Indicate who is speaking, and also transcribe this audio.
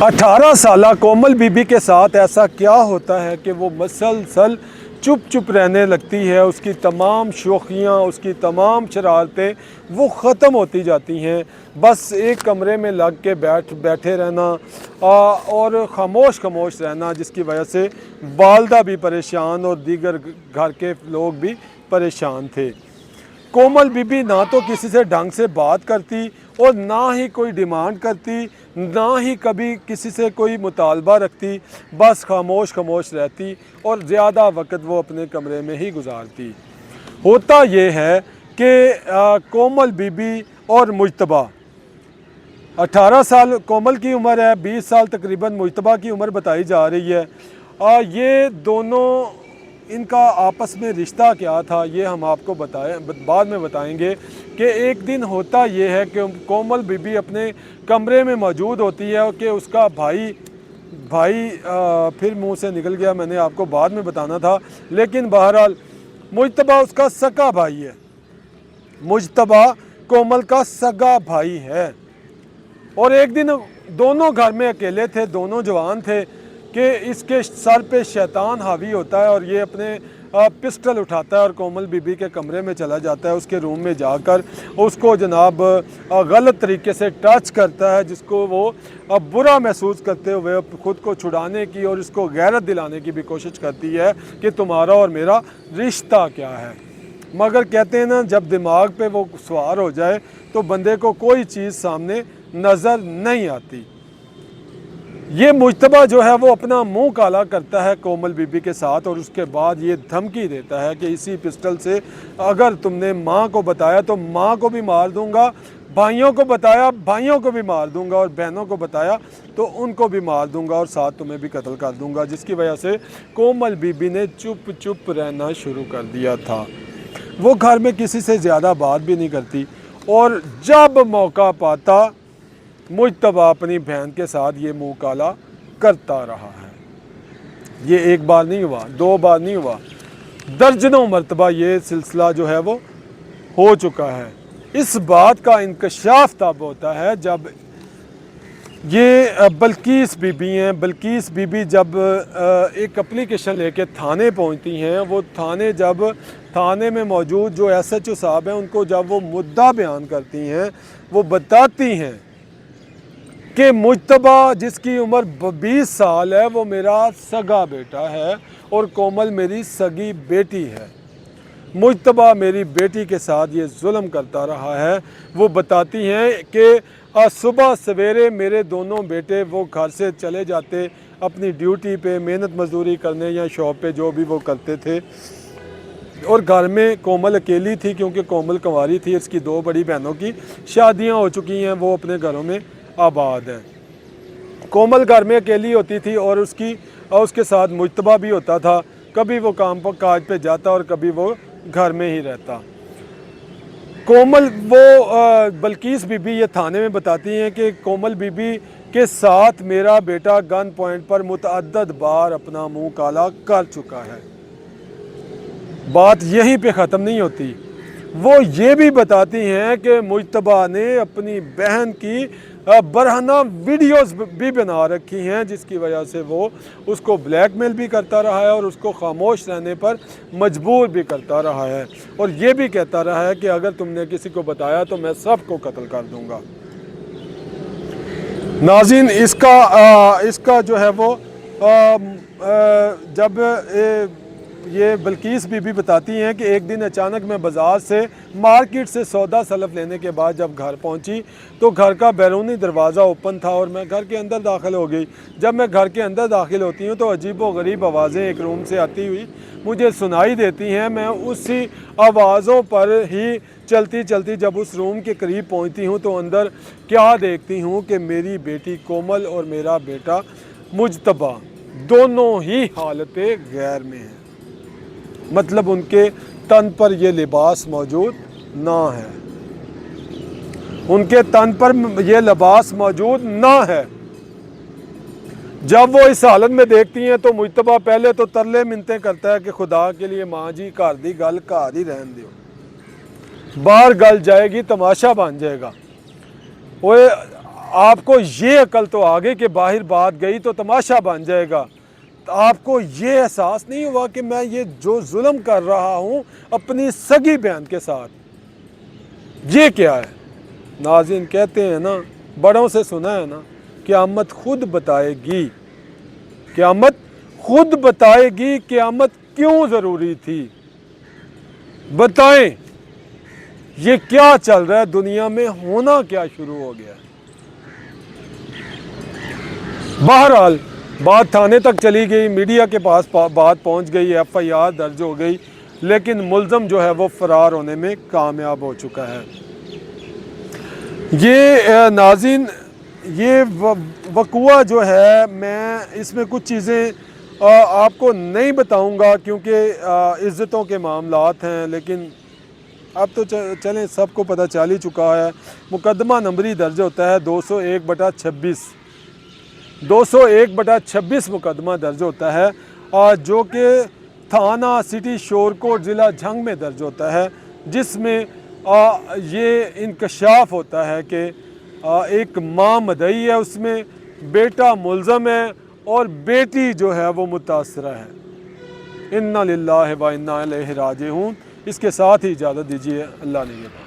Speaker 1: 18 साला कोमल बीबी के साथ ऐसा क्या होता है कि वो मसलसल चुप चुप रहने लगती है। उसकी तमाम शौक़ियाँ, उसकी तमाम शरारतें वो ख़त्म होती जाती हैं। बस एक कमरे में लग के बैठे रहना और ख़ामोश रहना, जिसकी वजह से वालदा भी परेशान और दीगर घर के लोग भी परेशान थे। कोमल बीबी ना तो किसी से ढंग से बात करती और ना ही कोई डिमांड करती, ना ही कभी किसी से कोई मुतालबा रखती। बस खामोश रहती और ज़्यादा वक्त वो अपने कमरे में ही गुजारती। होता ये है कि कोमल बीबी और मुजतबा, 18 साल कोमल की उम्र है, 20 साल तकरीबन मुजतबा की उम्र बताई जा रही है। ये दोनों, इनका आपस में रिश्ता क्या था ये हम आपको बाद में बताएंगे। कि एक दिन होता ये है कि कोमल बीबी अपने कमरे में मौजूद होती है कि उसका भाई फिर मुंह से निकल गया, मैंने आपको बाद में बताना था। लेकिन बहरहाल मुजतबा उसका सगा भाई है, मुजतबा कोमल का सगा भाई है। और एक दिन दोनों घर में अकेले थे, दोनों जवान थे कि इसके सर पे शैतान हावी होता है और ये अपने पिस्टल उठाता है और कोमल बीबी के कमरे में चला जाता है। उसके रूम में जाकर उसको जनाब गलत तरीके से टच करता है, जिसको वो बुरा महसूस करते हुए ख़ुद को छुड़ाने की और इसको गैरत दिलाने की भी कोशिश करती है कि तुम्हारा और मेरा रिश्ता क्या है। मगर कहते हैं ना, जब दिमाग पे वो सवार हो जाए तो बंदे को कोई चीज़ सामने नज़र नहीं आती। ये मुजतबा जो है वो अपना मुंह काला करता है कोमल बीबी के साथ और उसके बाद ये धमकी देता है कि इसी पिस्टल से अगर तुमने माँ को बताया तो माँ को भी मार दूंगा, भाइयों को बताया भाइयों को भी मार दूंगा और बहनों को बताया तो उनको भी मार दूंगा और साथ तुम्हें भी कत्ल कर दूंगा। जिसकी वजह से कोमल बीबी ने चुप रहना शुरू कर दिया था। वो घर में किसी से ज़्यादा बात भी नहीं करती और जब मौका पाता मुजतबा अपनी बहन के साथ ये मुँह काला करता रहा है। ये एक बार नहीं हुआ, दो बार नहीं हुआ, दर्जनों मरतबा ये सिलसिला जो है वो हो चुका है। इस बात का इंकशाफ तब होता है जब ये बल्कीस बीबी हैं। बल्कीस बीबी जब एक एप्लीकेशन लेके थाने पहुंचती हैं, वो जब थाने में मौजूद जो SHO साहब हैं उनको जब वो मुद्दा बयान करती हैं, वो बताती हैं कि मुजतबा जिसकी उम्र 20 साल है वो मेरा सगा बेटा है और कोमल मेरी सगी बेटी है। मुजतबा मेरी बेटी के साथ ये जुल्म करता रहा है। वो बताती हैं कि सुबह सवेरे मेरे दोनों बेटे वो घर से चले जाते अपनी ड्यूटी पे मेहनत मजदूरी करने या शॉप पे जो भी वो करते थे, और घर में कोमल अकेली थी क्योंकि कोमल कुंवारी थी। इसकी दो बड़ी बहनों की शादियां हो चुकी हैं, वो अपने घरों में आबाद है। कोमल घर में अकेली होती थी और उसके साथ मुजतबा भी होता था। कभी वो काम पर काज पे जाता और कभी वो घर में ही रहता। कोमल बल्कीस बीबी ये थाने में बताती हैं कि कोमल बीबी के साथ मेरा बेटा गन पॉइंट पर मुतअद्दद बार अपना मुंह काला कर चुका है। बात यहीं पे ख़त्म नहीं होती, वो ये भी बताती हैं कि मुजतबा ने अपनी बहन की बरहना वीडियोस भी बना रखी हैं, जिसकी वजह से वो उसको ब्लैकमेल भी करता रहा है और उसको खामोश रहने पर मजबूर भी करता रहा है और ये भी कहता रहा है कि अगर तुमने किसी को बताया तो मैं सबको कत्ल कर दूंगा। नाज़रीन, इसका जो है वो जब ये बल्कीस बीबी बताती हैं कि एक दिन अचानक मैं बाज़ार से मार्केट से सौदा सलफ लेने के बाद जब घर पहुंची तो घर का बैरूनी दरवाज़ा ओपन था और मैं घर के अंदर दाखिल हो गई। जब मैं घर के अंदर दाखिल होती हूँ तो अजीब व गरीब आवाज़ें एक रूम से आती हुई मुझे सुनाई देती हैं। मैं उसी आवाज़ों पर ही चलती जब उस रूम के करीब पहुँचती हूँ तो अंदर क्या देखती हूँ कि मेरी बेटी कोमल और मेरा बेटा मुजतबा दोनों ही हालत गैर में हैं। मतलब उनके तन पर ये लिबास मौजूद ना है, उनके तन पर ये लिबास मौजूद ना है। जब वो इस हालत में देखती हैं तो मुजतबा पहले तो तरले मिन्नतें करता है कि खुदा के लिए माँ जी घर दी गल घर ही रहन दियो, बाहर गल जाएगी तमाशा बन जाएगा। वो आपको ये अकल तो आ गई कि बाहर बात गई तो तमाशा बन जाएगा। तो आपको ये एहसास नहीं हुआ कि मैं ये जो जुल्म कर रहा हूँ अपनी सगी बहन के साथ, ये क्या है। नाज़रीन कहते हैं ना, बड़ों से सुना है ना, क़यामत खुद बताएगी, क़यामत खुद बताएगी क़यामत क्यों ज़रूरी थी। बताएं ये क्या चल रहा है दुनिया में, होना क्या शुरू हो गया। बहरहाल बात थाने तक चली गई, मीडिया के पास बात पहुंच गई, FIR दर्ज हो गई, लेकिन मुल्ज़म जो है वो फ़रार होने में कामयाब हो चुका है। ये नाज़रीन ये वक़ुआ जो है, मैं इसमें कुछ चीज़ें आपको नहीं बताऊंगा क्योंकि इज़्ज़तों के मामलात हैं, लेकिन अब तो चलें सबको पता चल ही चुका है। मुकदमा नंबरी दर्ज होता है 201/26, 201/26 मुकदमा दर्ज होता है, जो कि थाना सिटी शोरकोट ज़िला झंग में दर्ज होता है, जिसमें ये इंकशाफ होता है कि एक माँ मदई है, उसमें बेटा मुल्ज़म है और बेटी जो है वो मुतासरा है। इन्ना लिल्लाहि व इन्ना इलैहि राजिऊन। इसके साथ ही इजाज़त दीजिए, अल्लाह ने।